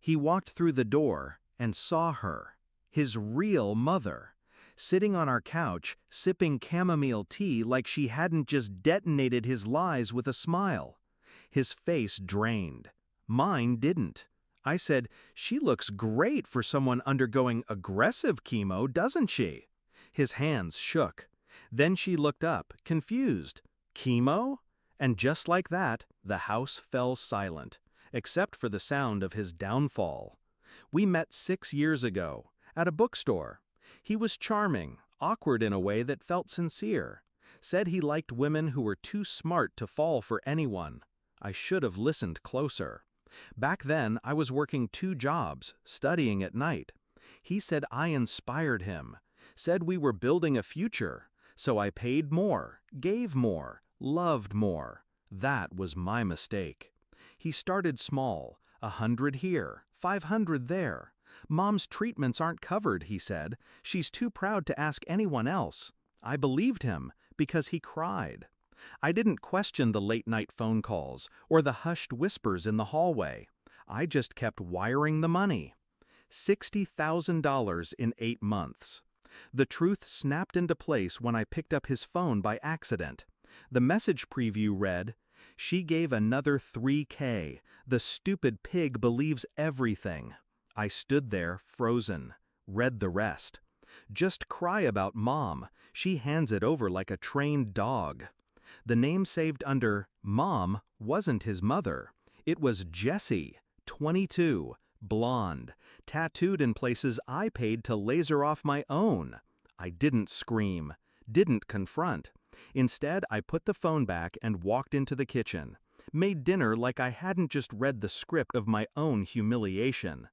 He walked through the door and saw her, his real mother, sitting on our couch, sipping chamomile tea like she hadn't just detonated his lies with a smile. His face drained. Mine didn't. I said, "She looks great for someone undergoing aggressive chemo, doesn't she?" His hands shook. Then she looked up, confused. "Chemo?" And just like that, the house fell silent, except for the sound of his downfall. We met 6 years ago, at a bookstore. He was charming, awkward in a way that felt sincere. Said he liked women who were too smart to fall for anyone. I should have listened closer. Back then, I was working 2 jobs, studying at night. He said I inspired him, said we were building a future, so I paid more, gave more, loved more. That was my mistake. He started small, 100 here, 500 there. Mom's treatments aren't covered, he said. She's too proud to ask anyone else. I believed him, because he cried. I didn't question the late-night phone calls or the hushed whispers in the hallway. I just kept wiring the money. $60,000 in 8 months. The truth snapped into place when I picked up his phone by accident. The message preview read, "She gave another $3K. The stupid pig believes everything." I stood there, frozen. Read the rest. "Just cry about Mom. She hands it over like a trained dog." The name saved under Mom wasn't his mother. It was Jessie, 22, blonde, tattooed in places I paid to laser off my own. I didn't scream, didn't confront. Instead, I put the phone back and walked into the kitchen. Made dinner like I hadn't just read the script of my own humiliation.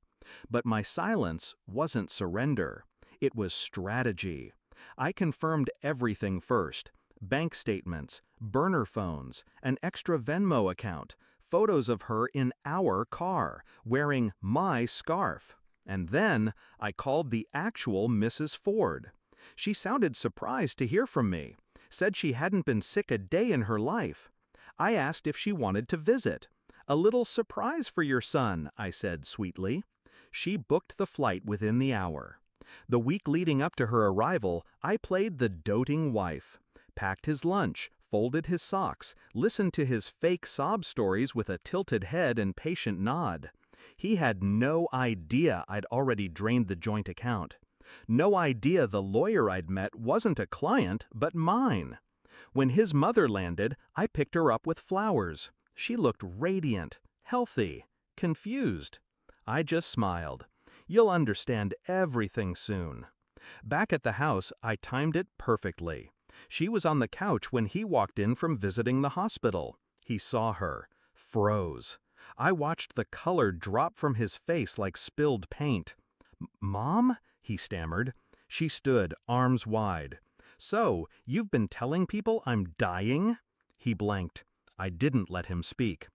But my silence wasn't surrender. It was strategy. I confirmed everything first. Bank statements, burner phones, an extra Venmo account, photos of her in our car, wearing my scarf. And then I called the actual Mrs. Ford. She sounded surprised to hear from me, said she hadn't been sick a day in her life. I asked if she wanted to visit. "A little surprise for your son," I said sweetly. She booked the flight within the hour. The week leading up to her arrival, I played the doting wife. Packed his lunch, folded his socks, listened to his fake sob stories with a tilted head and patient nod. He had no idea I'd already drained the joint account. No idea the lawyer I'd met wasn't a client, but mine. When his mother landed, I picked her up with flowers. She looked radiant, healthy, confused. I just smiled. You'll understand everything soon. Back at the house, I timed it perfectly. She was on the couch when he walked in from visiting the hospital. He saw her, froze. I watched the color drop from his face like spilled paint. "Mom?" he stammered. She stood, arms wide. "So, you've been telling people I'm dying?" He blanked. I didn't let him speak.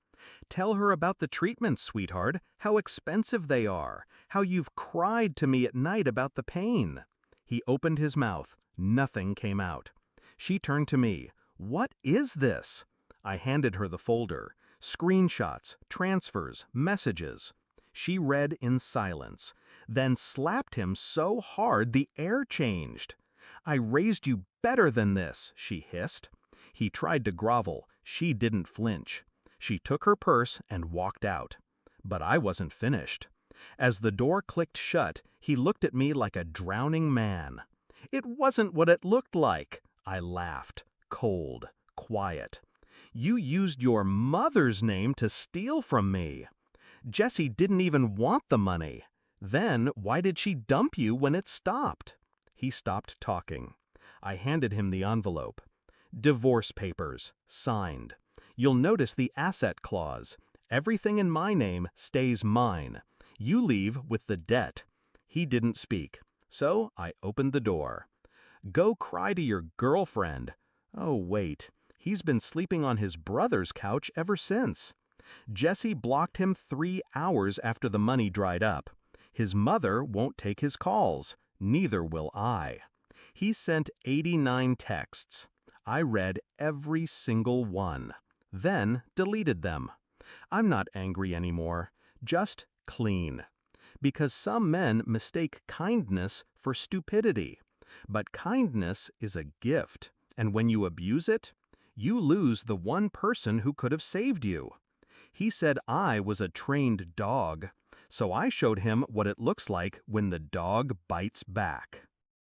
"Tell her about the treatments, sweetheart, how expensive they are, how you've cried to me at night about the pain." He opened his mouth. Nothing came out. She turned to me. "What is this?" I handed her the folder. Screenshots, transfers, messages. She read in silence, then slapped him so hard the air changed. "I raised you better than this," she hissed. He tried to grovel. She didn't flinch. She took her purse and walked out. But I wasn't finished. As the door clicked shut, he looked at me like a drowning man. "It wasn't what it looked like." I laughed, cold, quiet. "You used your mother's name to steal from me. Jessie didn't even want the money. Then why did she dump you when it stopped?" He stopped talking. I handed him the envelope. "Divorce papers, signed. You'll notice the asset clause. Everything in my name stays mine. You leave with the debt." He didn't speak, so I opened the door. "Go cry to your girlfriend." Oh, wait. He's been sleeping on his brother's couch ever since. Jessie blocked him 3 hours after the money dried up. His mother won't take his calls. Neither will I. He sent 89 texts. I read every single one, then deleted them. I'm not angry anymore, just clean. Because some men mistake kindness for stupidity. But kindness is a gift, and when you abuse it, you lose the one person who could have saved you. He said I was a trained dog, so I showed him what it looks like when the dog bites back.